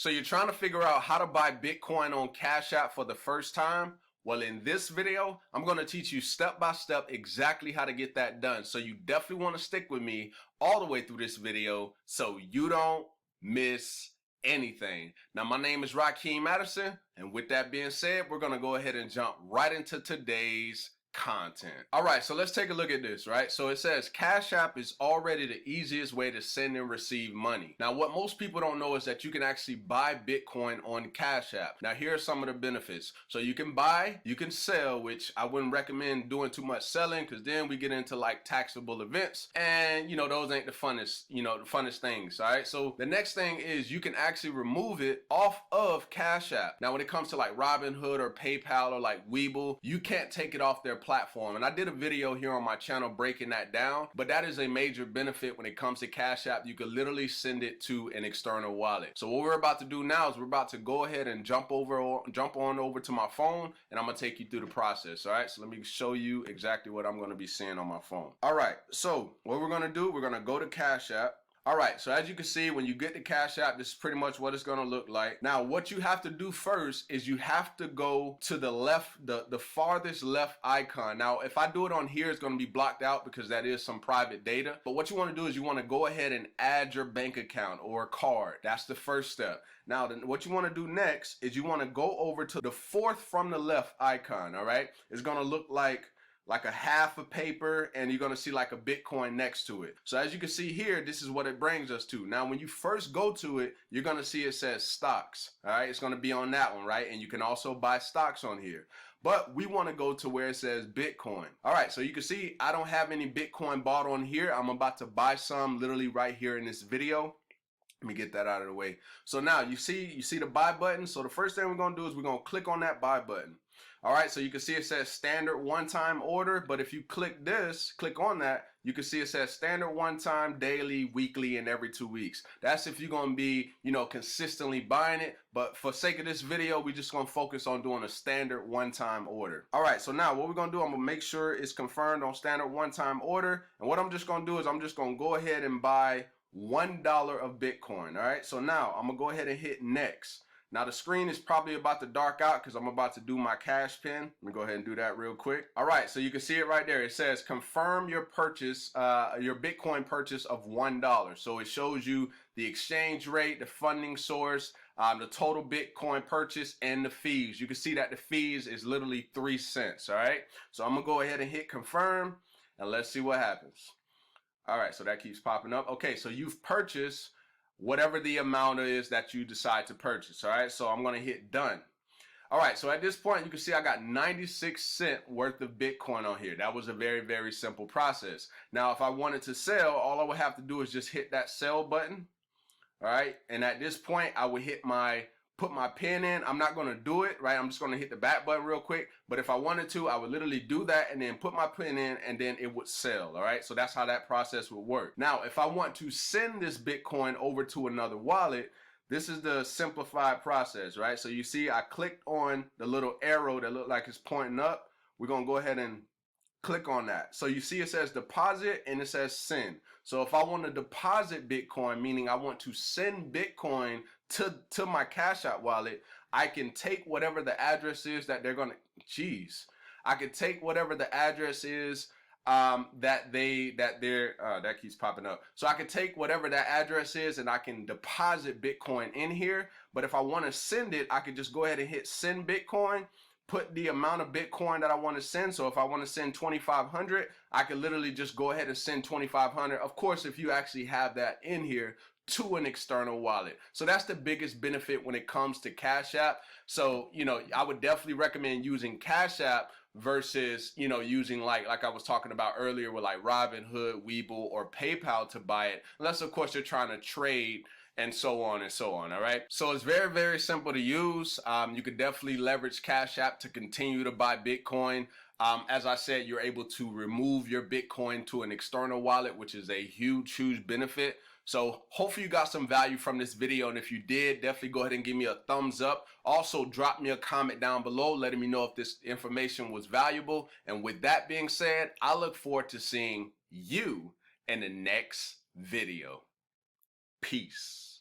So you're trying to figure out how to buy Bitcoin on Cash App for the first time? Well, in this video, I'm going to teach you step by step exactly how to get that done. So you definitely want to stick with me all the way through this video so you don't miss anything. Now, my name is Rakeem Madison, and with that being said, we're going to go ahead and jump right into today's content. All right, so let's take a look at this, right? So it says Cash App is already the easiest way to send and receive money. Now, what most people don't know is that you can actually buy Bitcoin on Cash App. Now, here are some of the benefits. So you can buy, you can sell, which I wouldn't recommend doing too much selling because then we get into like taxable events and those ain't the funnest things, all right? So the next thing is you can actually remove it off of Cash App. Now, when it comes to like Robinhood or PayPal or like Webull, you can't take it off their platform. And I did a video here on my channel breaking that down, but that is a major benefit when it comes to Cash App. You could literally send it to an external wallet. So what we're about to do now is we're about to go ahead and jump on over to my phone, and I'm gonna take you through the process. All right, so let me show you exactly what I'm gonna be seeing on my phone. All right, so what we're gonna do, we're gonna go to Cash App. All right, so as you can see, when you get the Cash App, this is pretty much what it's gonna look like. Now, what you have to do first is you have to go to the left, the farthest left icon. Now, if I do it on here, it's gonna be blocked out because that is some private data. But what you wanna do is you wanna go ahead and add your bank account or card. That's the first step. Now, what you wanna do next is you wanna go over to the fourth from the left icon, all right? It's gonna look like a half a paper, and you're gonna see like a Bitcoin next to it. So as you can see here, this is what it brings us to. Now, when you first go to it, you're gonna see it says stocks, all right? It's gonna be on that one, right? And you can also buy stocks on here. But we wanna go to where it says Bitcoin. All right, so you can see I don't have any Bitcoin bought on here. I'm about to buy some literally right here in this video. Let me get that out of the way. So now you see the buy button. So the first thing we're gonna do is we're gonna click on that buy button. All right, so you can see it says standard one-time order, but if you click on that, you can see it says standard one-time, daily, weekly, and every 2 weeks. That's if you're gonna be, consistently buying it, but for sake of this video, we're just gonna focus on doing a standard one-time order. All right, so now what we're gonna do, I'm gonna make sure it's confirmed on standard one-time order, and what I'm just gonna do is I'm just gonna go ahead and buy $1 of Bitcoin, all right? So now I'm gonna go ahead and hit next. Now the screen is probably about to dark out because I'm about to do my cash pin. Let me go ahead and do that real quick. All right, so you can see it right there. It says confirm your purchase, your Bitcoin purchase of $1. So it shows you the exchange rate, the funding source, the total Bitcoin purchase, and the fees. You can see that the fees is literally 3 cents, all right? So I'm gonna go ahead and hit confirm, and let's see what happens. All right, so that keeps popping up. Okay, so you've purchased whatever the amount is that you decide to purchase, all right? So I'm gonna hit done. All right, so at this point, you can see I got 96 cents worth of Bitcoin on here. That was a very, very simple process. Now, if I wanted to sell, all I would have to do is just hit that sell button, all right? And at this point, I would put my pin in. I'm not gonna do it, right? I'm just gonna hit the back button real quick. But if I wanted to, I would literally do that and then put my pin in, and then it would sell, all right? So that's how that process would work. Now, if I want to send this Bitcoin over to another wallet, this is the simplified process, right? So you see I clicked on the little arrow that looked like it's pointing up. We're gonna go ahead and click on that. So you see it says deposit and it says send. So if I want to deposit Bitcoin, meaning I want to send Bitcoin to my Cash App wallet, I can take whatever the address is that they're gonna, I could take whatever the address is that keeps popping up. So I could take whatever that address is and I can deposit Bitcoin in here. But if I want to send it, I could just go ahead and hit send Bitcoin, put the amount of Bitcoin that I want to send. So if I want to send 2,500, I could literally just go ahead and send 2,500. Of course, if you actually have that in here to an external wallet. So that's the biggest benefit when it comes to Cash App. So, I would definitely recommend using Cash App versus, using like I was talking about earlier with like Robinhood, Webull, or PayPal to buy it. Unless, of course, you're trying to trade and so on and so on, all right? So it's very, very simple to use. You could definitely leverage Cash App to continue to buy Bitcoin. As I said, you're able to remove your Bitcoin to an external wallet, which is a huge, huge benefit. So hopefully you got some value from this video, and if you did, definitely go ahead and give me a thumbs up. Also, drop me a comment down below letting me know if this information was valuable. And with that being said, I look forward to seeing you in the next video. Peace.